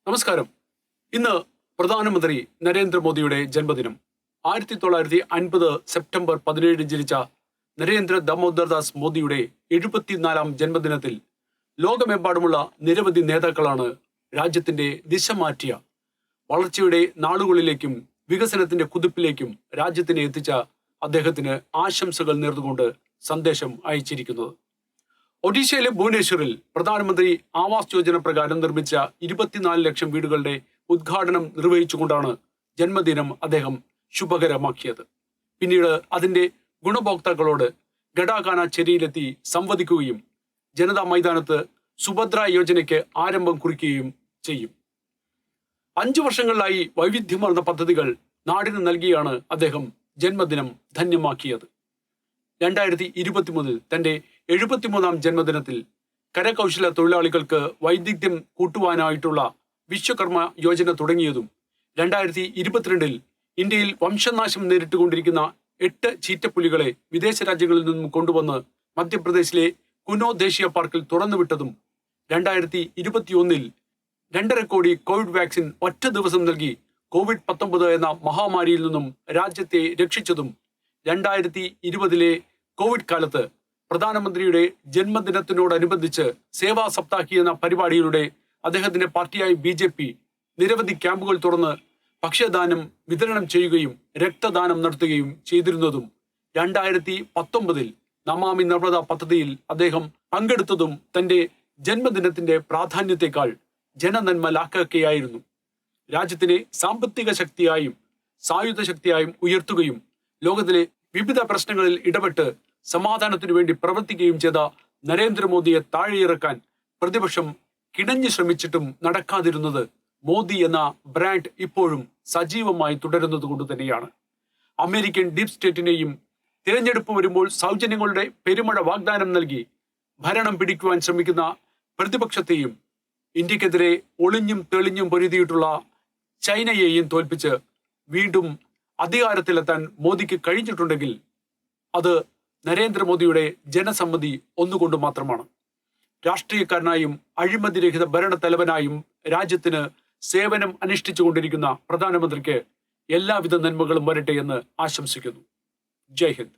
നമസ്കാരം. ഇന്ന് പ്രധാനമന്ത്രി നരേന്ദ്രമോദിയുടെ ജന്മദിനം. 1950 സെപ്റ്റംബർ 17 ജനിച്ച നരേന്ദ്ര ദാമോദർദാസ് മോദിയുടെ 74ാം ജന്മദിനത്തിൽ ലോകമെമ്പാടുമുള്ള നിരവധി നേതാക്കളാണ് രാജ്യത്തിന്റെ ദിശ മാറ്റിയ, വളർച്ചയുടെ നാളുകളിലേക്കും വികസനത്തിന്റെ കുതിപ്പിലേക്കും രാജ്യത്തിനെ എത്തിച്ച അദ്ദേഹത്തിന് ആശംസകൾ നേർന്നുകൊണ്ട് സന്ദേശം അയച്ചിരിക്കുന്നത്. ഒഡീഷയിലെ ഭുവനേശ്വറിൽ പ്രധാനമന്ത്രി ആവാസ് യോജന പ്രകാരം നിർമ്മിച്ച 24 ലക്ഷം വീടുകളുടെ ഉദ്ഘാടനം നിർവഹിച്ചുകൊണ്ടാണ് ജന്മദിനം അദ്ദേഹം ശുഭകരമാക്കിയത്. പിന്നീട് അതിന്റെ ഗുണഭോക്താക്കളോട് ഗഡാഖാന-ചെരിയിലെത്തി സംവദിക്കുകയും ജനതാ മൈതാനത്ത് സുഭദ്ര യോജനയ്ക്ക് ആരംഭം കുറിക്കുകയും ചെയ്യും. 5 വർഷങ്ങളിലായി വൈവിധ്യമാർന്ന പദ്ധതികൾ നാടിന് നൽകിയാണ് അദ്ദേഹം ജന്മദിനം ധന്യമാക്കിയത്. 2023 തന്റെ 73ാം ജന്മദിനത്തിൽ കരകൗശല തൊഴിലാളികൾക്ക് വൈദഗ്ധ്യം കൂട്ടുവാനായിട്ടുള്ള വിശ്വകർമ്മ യോജന തുടങ്ങിയതും 2022 ഇന്ത്യയിൽ വംശനാശം നേരിട്ടുകൊണ്ടിരിക്കുന്ന 8 ചീറ്റപ്പുലികളെ വിദേശ രാജ്യങ്ങളിൽ നിന്നും കൊണ്ടുവന്ന് മധ്യപ്രദേശിലെ കുനോ ദേശീയ പാർക്കിൽ തുറന്നുവിട്ടതും 2021 2.5 കോടി കോവിഡ് വാക്സിൻ ഒറ്റ ദിവസം നൽകി COVID-19 എന്ന മഹാമാരിയിൽ നിന്നും രാജ്യത്തെ രക്ഷിച്ചതും 2020 കോവിഡ് കാലത്ത് പ്രധാനമന്ത്രിയുടെ ജന്മദിനത്തിനോടനുബന്ധിച്ച് സേവാ സപ്താഹി എന്ന പരിപാടിയിലൂടെ അദ്ദേഹത്തിന്റെ പാർട്ടിയായ BJP നിരവധി ക്യാമ്പുകൾ തുറന്ന് ഭക്ഷ്യദാനം വിതരണം ചെയ്യുകയും രക്തദാനം നടത്തുകയും ചെയ്തിരുന്നതും 2019 നമാമി നർമ്മദ പദ്ധതിയിൽ അദ്ദേഹം പങ്കെടുത്തതും തന്റെ ജന്മദിനത്തിന്റെ പ്രാധാന്യത്തെക്കാൾ ജനനന്മ ലാക്കുകയായിരുന്നു. രാജ്യത്തിനെ സാമ്പത്തിക ശക്തിയായും സായുധ ശക്തിയായും ഉയർത്തുകയും ലോകത്തിലെ വിവിധ പ്രശ്നങ്ങളിൽ ഇടപെട്ട് സമാധാനത്തിനു വേണ്ടി പ്രവർത്തിക്കുകയും ചെയ്ത നരേന്ദ്രമോദിയെ താഴെയിറക്കാൻ പ്രതിപക്ഷം കിണഞ്ഞു ശ്രമിച്ചിട്ടും നടക്കാതിരുന്നത് മോദി എന്ന ബ്രാൻഡ് ഇപ്പോഴും സജീവമായി തുടരുന്നത് കൊണ്ട് തന്നെയാണ്. അമേരിക്കൻ ഡീപ് സ്റ്റേറ്റിനെയും തിരഞ്ഞെടുപ്പ് വരുമ്പോൾ സൗജന്യങ്ങളുടെ പെരുമഴ വാഗ്ദാനം നൽകി ഭരണം പിടിക്കുവാൻ ശ്രമിക്കുന്ന പ്രതിപക്ഷത്തെയും ഇന്ത്യക്കെതിരെ ഒളിഞ്ഞും തെളിഞ്ഞും പൊരുതിയിട്ടുള്ള ചൈനയെയും തോൽപ്പിച്ച് വീണ്ടും അധികാരത്തിലെത്താൻ മോദിക്ക് കഴിഞ്ഞിട്ടുണ്ടെങ്കിൽ അത് നരേന്ദ്രമോദിയുടെ ജനസമ്മതി ഒന്നുകൊണ്ട് മാത്രമാണ്. രാഷ്ട്രീയക്കാരനായും അഴിമതിരഹിത ഭരണത്തലവനായും രാജ്യത്തിന് സേവനം അനുഷ്ഠിച്ചുകൊണ്ടിരിക്കുന്ന പ്രധാനമന്ത്രിക്ക് എല്ലാവിധ നന്മകളും വരട്ടെ എന്ന് ആശംസിക്കുന്നു. ജയ് ഹിന്ദ്.